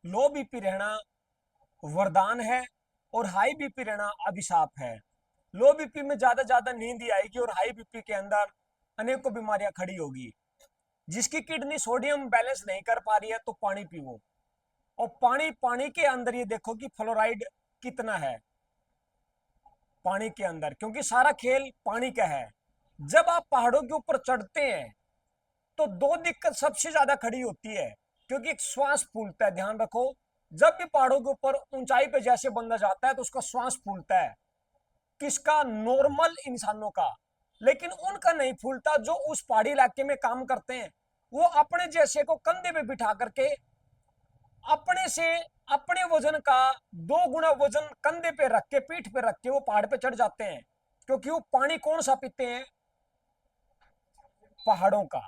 लो BP रहना वरदान है और हाई बीपी रहना अभिशाप है। लो बीपी में ज्यादा नींद ही आएगी और हाई बीपी के अंदर अनेकों बीमारियां खड़ी होगी। जिसकी किडनी सोडियम बैलेंस नहीं कर पा रही है तो पानी पीओ। और पानी पानी के अंदर ये देखो कि फ्लोराइड कितना है पानी के अंदर, क्योंकि सारा खेल पानी का है। जब आप पहाड़ों के ऊपर चढ़ते हैं तो दो दिक्कत सबसे ज्यादा खड़ी होती है, क्योंकि एक श्वास फूलता है। ध्यान रखो, जब भी पहाड़ों के ऊपर ऊंचाई पे जैसे बंदा जाता है तो उसका श्वास फूलता है। किसका? नॉर्मल इंसानों का। लेकिन उनका नहीं फूलता जो उस पहाड़ी इलाके में काम करते हैं। वो अपने जैसे को कंधे पे बिठा करके अपने से अपने वजन का 2 गुना वजन कंधे पे रख के, पीठ पे रख के वो पहाड़ पे चढ़ जाते हैं। क्योंकि वो पानी कौन सा पीते हैं? पहाड़ों का।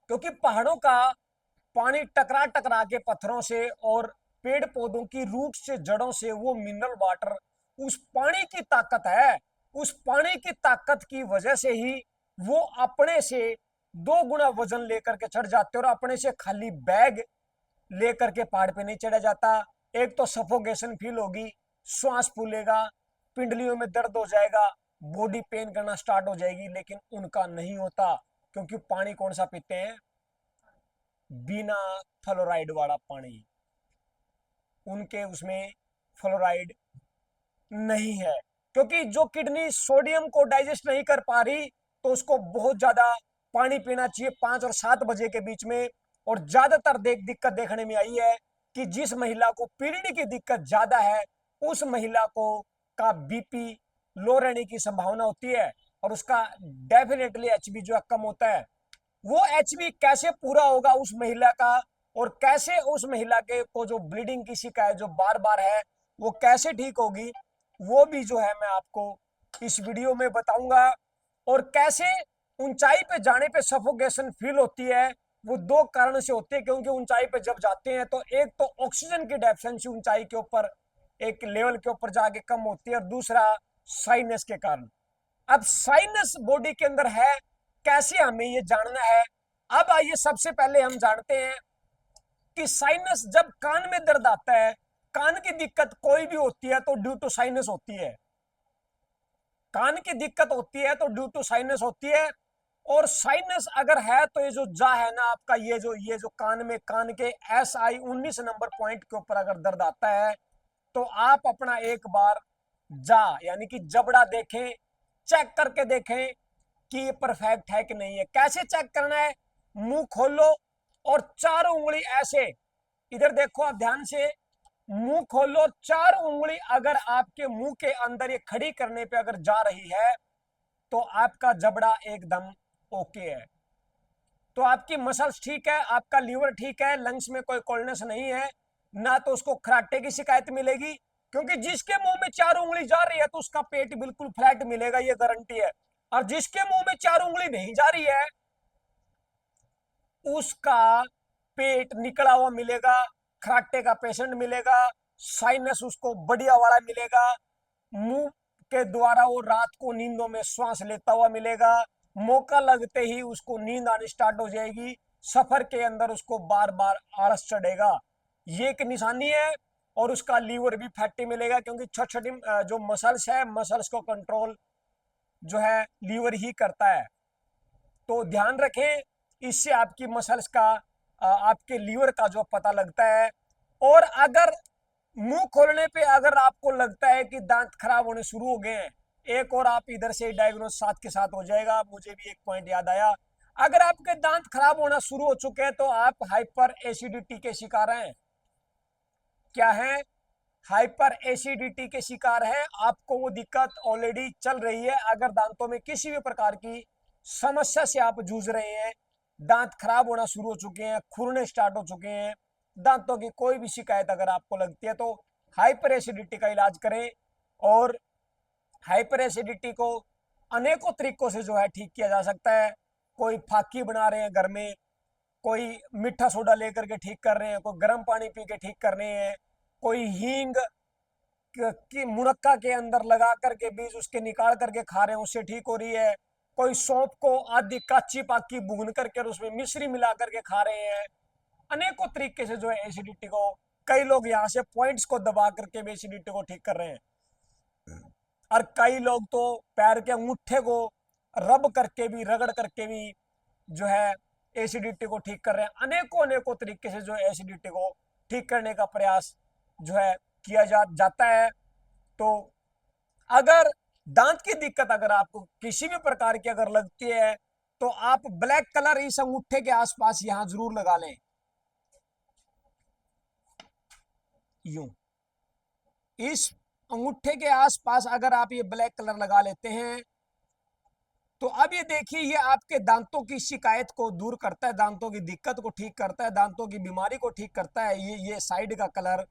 क्योंकि पहाड़ों का पानी टकरा टकरा के पत्थरों से और पेड़ पौधों की रूट से, जड़ों से, वो मिनरल वाटर, उस पानी की ताकत है। उस पानी की ताकत की वजह से ही वो अपने से 2 गुना वजन लेकर के चढ़ जाते हैं। और अपने से खाली बैग लेकर के पहाड़ पे नहीं चढ़ा जाता। एक तो सफोकेशन फील होगी, श्वास फूलेगा, पिंडलियों में दर्द हो जाएगा, बॉडी पेन करना स्टार्ट हो जाएगी। लेकिन उनका नहीं होता, क्योंकि पानी कौन सा पीते हैं? बिना फ्लोराइड वाला पानी। उनके उसमें फ्लोराइड नहीं है। क्योंकि जो किडनी सोडियम को डाइजेस्ट नहीं कर पा रही तो उसको बहुत ज्यादा पानी पीना चाहिए 5 और 7 बजे के बीच में। और ज्यादातर दिक्कत देखने में आई है कि जिस महिला को पीरियड की दिक्कत ज्यादा है उस महिला को का बीपी लो रहने की संभावना होती है और उसका डेफिनेटली एचबी जो है कम होता है। वो एचबी कैसे पूरा होगा उस महिला का, और कैसे उस महिला के को जो ब्लीडिंग की शिकायत जो बार बार है वो कैसे ठीक होगी, वो भी जो है मैं आपको इस वीडियो में बताऊंगा। और कैसे ऊंचाई पे जाने पे सफोकेशन फील होती है, वो 2 कारण से होती है। क्योंकि ऊंचाई पे जब जाते हैं तो एक तो ऑक्सीजन की डेफिशिएंसी ऊंचाई के ऊपर एक लेवल के ऊपर जाके कम होती है, और दूसरा साइनस के कारण। अब साइनस बॉडी के अंदर है, कैसे हमें ये जानना है। अब आइए सबसे पहले हम जानते हैं कि साइनस, जब कान में दर्द आता है, कान की दिक्कत कोई भी होती है तो ड्यू टू साइनस होती है। कान की दिक्कत होती है तो ड्यू टू साइनस होती है। और साइनस अगर है तो ये जो जा है ना आपका, ये जो कान में, कान के SI 19 नंबर पॉइंट के ऊपर अगर दर्द आता है तो आप अपना एक बार जा यानी कि जबड़ा देखें, चेक करके देखें कि ये परफेक्ट है कि नहीं है। कैसे चेक करना है? मुंह खोलो और 4 उंगली ऐसे, इधर देखो आप ध्यान से, मुंह खोलो, 4 उंगली अगर आपके मुंह के अंदर ये खड़ी करने पे अगर जा रही है तो आपका जबड़ा एकदम ओके है। तो आपकी मसल्स ठीक है, आपका लीवर ठीक है, लंग्स में कोई कोल्डनेस नहीं है, ना तो उसको खराटे की शिकायत मिलेगी। क्योंकि जिसके मुंह में 4 उंगली जा रही है तो उसका पेट बिल्कुल फ्लैट मिलेगा, ये गारंटी है। और जिसके मुंह में 4 उंगली नहीं जा रही है उसका पेट निकला हुआ मिलेगा, खराटे का पेशेंट मिलेगा, साइनस उसको बढ़िया वाला मिलेगा, मुंह के द्वारा वो रात को नींदों में श्वास लेता हुआ मिलेगा, मौका लगते ही उसको नींद आनी स्टार्ट हो जाएगी, सफर के अंदर उसको बार बार आलस चढ़ेगा, ये एक निशानी है। और उसका लीवर भी फैटी मिलेगा, क्योंकि छोटी छोटी जो मसल्स है, मसल्स को कंट्रोल जो है लीवर ही करता है। तो ध्यान रखें, इससे आपकी मसल्स का, आपके लीवर का जो पता लगता है। और अगर मुंह खोलने पे अगर आपको लगता है कि दांत खराब होने शुरू हो गए हैं, एक और आप इधर से डायग्नोस साथ के साथ हो जाएगा। मुझे भी एक पॉइंट याद आया, अगर आपके दांत खराब होना शुरू हो चुके हैं तो आप हाइपर एसिडिटी के शिकार हैं। क्या है? हाइपर एसिडिटी के शिकार है। आपको वो दिक्कत ऑलरेडी चल रही है। अगर दांतों में किसी भी प्रकार की समस्या से आप जूझ रहे हैं, दांत खराब होना शुरू हो चुके हैं, खुरने स्टार्ट हो चुके हैं, दांतों की कोई भी शिकायत अगर आपको लगती है तो हाइपर एसिडिटी का इलाज करें। और हाइपर एसिडिटी को अनेकों तरीकों से जो है ठीक किया जा सकता है। कोई फाकी बना रहे हैं घर में, कोई मीठा सोडा लेकर के ठीक कर रहे हैं, कोई गर्म पानी पी के ठीक कर रहे हैं, कोई हींग की मुनक्का के अंदर लगा करके बीज उसके निकाल करके खा रहे हैं, उससे ठीक हो रही है। कोई सौंफ को आधी कच्ची पाकी भून करके और उसमें मिश्री मिला करके खा रहे हैं, अनेकों तरीके से जो है एसिडिटी को, कई लोग यहाँ से पॉइंट्स को दबा करके भी एसिडिटी को ठीक कर रहे हैं, और कई लोग तो पैर के अंगूठे को रब करके भी, रगड़ करके भी जो है एसिडिटी को ठीक कर रहे हैं। अनेकों अनेकों तरीके से जो है एसिडिटी को ठीक करने का प्रयास जो है किया जाता है। तो अगर दांत की दिक्कत अगर आपको किसी भी प्रकार की अगर लगती है तो आप ब्लैक कलर इस अंगूठे के आसपास यहां जरूर लगा लें, यूं इस अंगूठे के आसपास अगर आप ये ब्लैक कलर लगा लेते हैं तो अब ये देखिए, ये आपके दांतों की शिकायत को दूर करता है, दांतों की दिक्कत को ठीक करता है, दांतों की बीमारी को ठीक करता है। ये साइड का कलर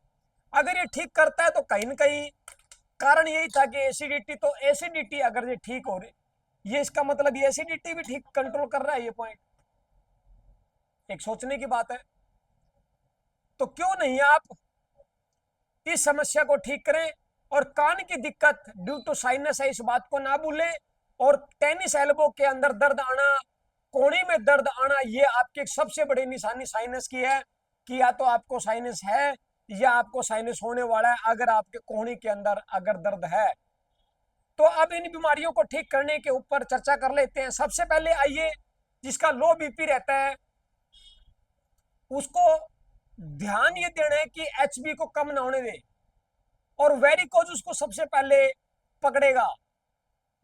अगर ये ठीक करता है तो कहीं ना कहीं कारण यही था कि एसिडिटी, तो एसिडिटी अगर ये ठीक हो रही, ये इसका मतलब ये एसिडिटी भी ठीक कंट्रोल कर रहा है। ये पॉइंट एक सोचने की बात है। तो क्यों नहीं आप इस समस्या को ठीक करें, और कान की दिक्कत ड्यू टू साइनस है इस बात को ना भूलें। और टेनिस एल्बो के अंदर दर्द आना, कोहनी में दर्द आना, ये आपकी एक सबसे बड़ी निशानी साइनस की है कि या तो आपको साइनस है या आपको साइनस होने वाला है। अगर आपके कोहनी के अंदर अगर दर्द है तो अब इन बीमारियों को ठीक करने के ऊपर चर्चा कर लेते हैं। सबसे पहले आइए, जिसका लो बीपी रहता है उसको ध्यान ये देना है कि एचबी को कम ना होने दे, और वेरिकोज उसको सबसे पहले पकड़ेगा।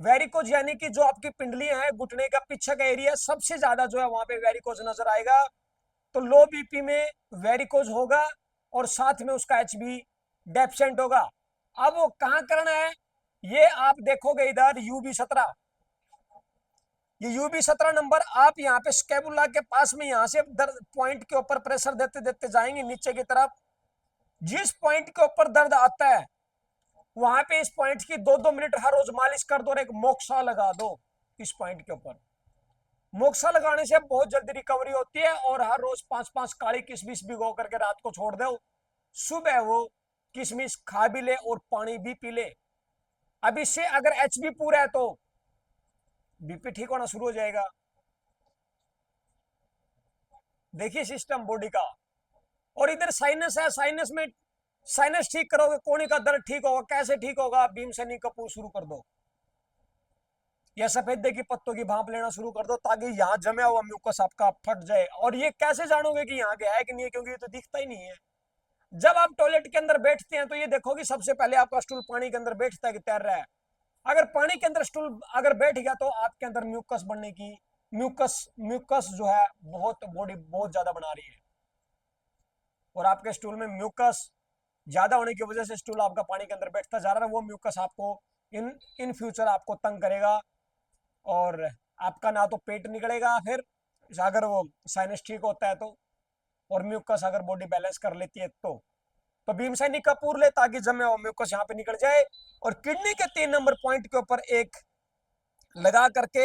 वेरिकोज यानी कि जो आपकी पिंडलियां हैं, घुटने का पीछे का एरिया, सबसे ज्यादा जो है वहां पे वेरिकोज नजर आएगा। तो लो बीपी में वेरिकोज होगा और साथ में उसका एचबी डेफिशिएंट होगा। अब वो कहां करना है, ये आप देखोगे इधर यूबी 17, ये यूबी 17 नंबर आप यहाँ पे स्केबुला के पास में यहाँ से दर्द पॉइंट के ऊपर प्रेशर देते देते जाएंगे नीचे की तरफ। जिस पॉइंट के ऊपर दर्द आता है वहां पे इस पॉइंट की 2-2 मिनट हर रोज मालिश कर दो और एक मोक्सा लगा दो इस पॉइंट के ऊपर। मोक्सा लगाने से बहुत जल्दी रिकवरी होती है, और हर रोज 5-5 काली किशमिश भिगो करके रात को छोड़ दो, सुबह वो किशमिश खा भी ले और पानी भी पी ले। अब इससे अगर एचबी पूरा है तो बीपी ठीक होना शुरू हो जाएगा। देखिए सिस्टम बॉडी का। और इधर साइनस है, साइनस में साइनस ठीक करोगे, कोहनी का दर्द ठीक होगा। कैसे ठीक होगा, भीमसेनी कपूर शुरू कर दो या सफेदे की पत्तों की भाप लेना शुरू कर दो, ताकि यहाँ जमा हुआ म्यूकस आपका फट जाए। और ये कैसे जानोगे कि यहाँ गया है कि नहीं है, क्योंकि ये तो दिखता ही नहीं है। जब आप टॉयलेट के अंदर बैठते हैं तो ये देखोगे सबसे पहले आपका स्टूल पानी के अंदर बैठता है कि तैर रहा है। अगर पानी के अंदर स्टूल अगर बैठ गया तो आपके अंदर म्यूकस बनने की, म्यूकस म्यूकस जो है बहुत बॉडी बहुत ज्यादा बना रही है, और आपके स्टूल में म्यूकस ज्यादा होने की वजह से स्टूल आपका पानी के अंदर बैठता जा रहा है। वो म्यूकस आपको इन फ्यूचर आपको तंग करेगा, और आपका ना तो पेट निकलेगा फिर अगर वो साइनस ठीक होता है तो, और म्यूकस अगर बॉडी बैलेंस कर लेती है तो भीमसेनी कपूर ले, ताकि जमे वो म्यूकस यहाँ पे निकल जाए। और किडनी के 3 नंबर पॉइंट के ऊपर एक लगा करके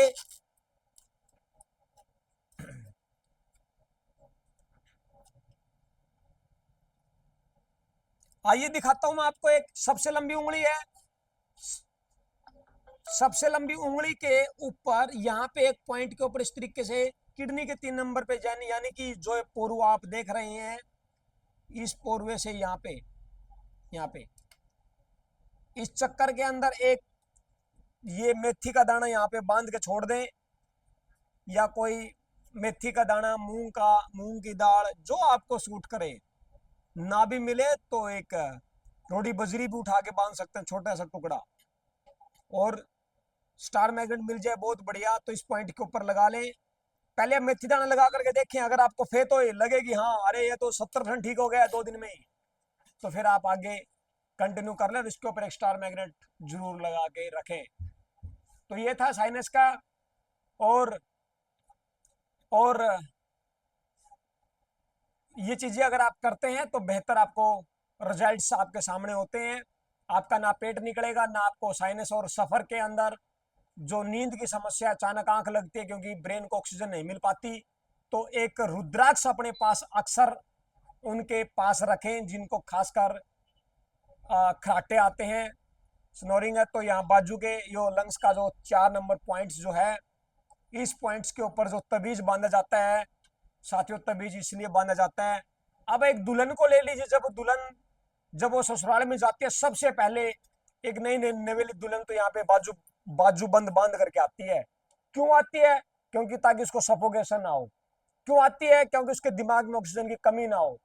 आइए दिखाता हूं मैं आपको। एक सबसे लंबी उंगली है, सबसे लंबी उंगली के ऊपर यहाँ पे एक पॉइंट के ऊपर इस तरीके से किडनी के 3 नंबर पे यानी कि जो पोरुआ आप देख रहे हैं, इस पोरुए से यहाँ पे इस चक्कर के अंदर एक ये मेथी का दाना यहाँ पे बांध के छोड़ दें, या कोई मेथी का दाना, मूंग की दाल, जो आपको सूट करे। ना भी मिले तो एक रोटी बजरी भी उठा के बांध सकते हैं, छोटा सा टुकड़ा। और स्टार मैग्नेट मिल जाए बहुत बढ़िया, तो इस पॉइंट के ऊपर लगा लें। पहले आप मेथी दाना लगा करके देखें, अगर आपको फेत हो लगेगी हाँ अरे ये तो 70% ठीक हो गया 2 दिन में ही, तो फिर आप आगे कंटिन्यू कर लें और इसके ऊपर एक स्टार मैग्नेट जरूर लगा के रखें। तो ये था साइनस का। और ये चीजें अगर आप करते हैं तो बेहतर आपको रिजल्ट्स आपके सामने होते हैं। आपका ना पेट निकलेगा, ना आपको साइनस और सफर के अंदर जो नींद की समस्या, अचानक आंख लगती है क्योंकि ब्रेन को ऑक्सीजन नहीं मिल पाती, तो एक रुद्राक्ष अपने पास अक्सर उनके पास रखें जिनको खासकर खराटे आते हैं, स्नोरिंग है। तो यहाँ बाजू के यो लंग्स का जो 4 नंबर पॉइंट्स जो है, इस पॉइंट्स के ऊपर जो तबीज बांधा जाता है, साथियों तबीज इसलिए बांधा जाता है। अब एक दुल्हन को ले लीजिए, जब दुल्हन जब वो ससुराल में जाती है, सबसे पहले एक नई नई नवेली दुल्हन तो यहाँ पे बाजू बाजू बंद बांध करके आती है। क्यों आती है? क्योंकि ताकि उसको सफोकेशन ना हो। क्यों आती है? क्योंकि उसके दिमाग में ऑक्सीजन की कमी ना हो,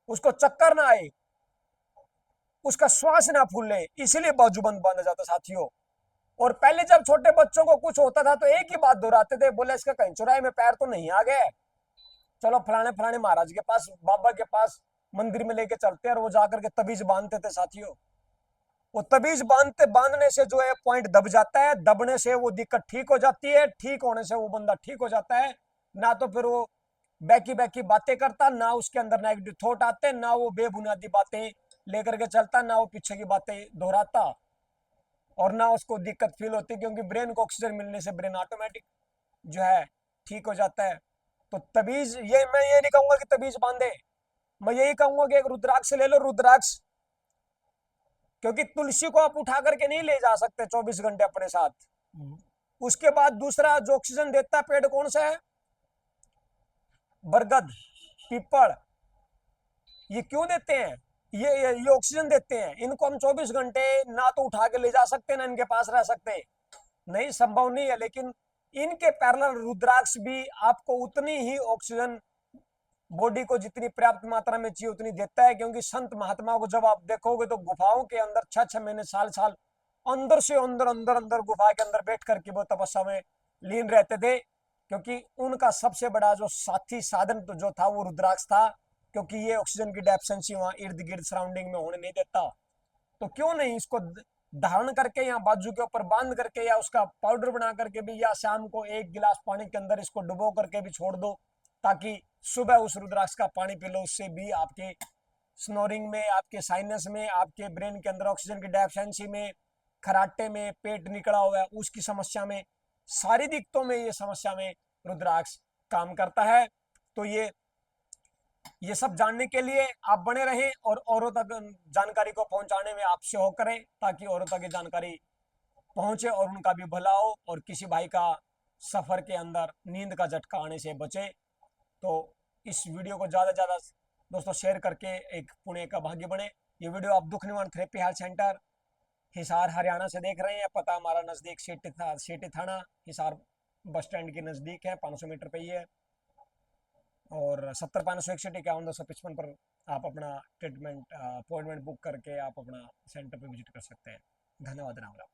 उसको चक्कर ना आए, उसका श्वास ना फूले, इसीलिए बाजूबंद बांधा जाता साथियों। और पहले जब छोटे बच्चों को कुछ होता था तो एक ही बात दोहराते थे, बोले इसका कहीं चौराहे में पैर तो नहीं आ गए, चलो फलाने फलाने महाराज के पास, बाबा के पास मंदिर में लेके चलते हैं, और वो जाकर के तबीज बांधते थे साथियों। वो तबीज बांधने से जो है पॉइंट दब जाता है, दबने से वो दिक्कत ठीक हो जाती है, ठीक होने से वो बंदा ठीक हो जाता है। ना तो फिर वो बैकी बैकी बातें करता, ना उसके अंदर नेगेटिव थॉट आते, ना वो बेबुनियादी बातें लेकर के चलता, ना वो पीछे की बातें दोहराता, और ना उसको दिक्कत फील होती, क्योंकि ब्रेन को ऑक्सीजन मिलने से ब्रेन ऑटोमेटिक जो है ठीक हो जाता है। तो तबीज, ये मैं ये नहीं कहूंगा कि तबीज बांधे, मैं यही कहूंगा कि एक रुद्राक्ष ले लो, रुद्राक्ष। क्योंकि तुलसी को आप उठा करके नहीं ले जा सकते 24 घंटे अपने साथ। उसके बाद दूसरा जो ऑक्सीजन देता है पेड़ कौन सा है? बरगद, पीपल। ये क्यों देते हैं? ये ऑक्सीजन देते हैं। इनको हम 24 घंटे ना तो उठा के ले जा सकते, ना इनके पास रह सकते, नहीं, संभव नहीं है। लेकिन इनके पैरेलल रुद्राक्ष भी आपको उतनी ही ऑक्सीजन बॉडी को जितनी पर्याप्त मात्रा में चाहिए उतनी देता है। क्योंकि संत महात्माओं को जब आप देखोगे तो गुफाओं के अंदर 6-6 महीने, साल साल अंदर से अंदर अंदर अंदर गुफा के अंदर बैठ करके वो तपस्या में लीन रहते थे। क्योंकि उनका सबसे बड़ा जो साथी साधन तो जो था वो रुद्राक्ष था। क्योंकि ये ऑक्सीजन की डेफिशिएंसी वहां इर्द गिर्द सराउंडिंग में होने नहीं देता। तो क्यों नहीं इसको धारण करके या बाजू के ऊपर बांध करके, या उसका पाउडर बना करके भी, या शाम को 1 गिलास पानी के अंदर इसको डुबो करके भी छोड़ दो, ताकि सुबह उस रुद्राक्ष का पानी पी लो। उससे भी आपके स्नोरिंग में, आपके साइनस में, आपके ब्रेन के अंदर ऑक्सीजन की डेफिशिएंसी में, खराटे में, पेट निकला हुआ है उसकी समस्या में, सारी दिक्कतों में, ये समस्या में रुद्राक्ष काम करता है। तो ये सब जानने के लिए आप बने रहें और औरों तक जानकारी को पहुंचाने में आप सहयोग करें, ताकि औरों तक ये जानकारी पहुंचे और उनका भी भला हो, और किसी भाई का सफर के अंदर नींद का झटका आने से बचे। तो इस वीडियो को ज़्यादा से ज़्यादा दोस्तों शेयर करके एक पुणे का भाग्य बने। ये वीडियो आप दुख निवारण therapy health centre Hisar Haryana से देख रहे हैं। पता हमारा नज़दीक सेठी थाना हिसार बस स्टैंड के नज़दीक है, 500 मीटर पे ही है। और 70 561 51 255 पर आप अपना ट्रीटमेंट अपॉइंटमेंट बुक करके आप अपना सेंटर पे विजिट कर सकते हैं। धन्यवाद राम राम।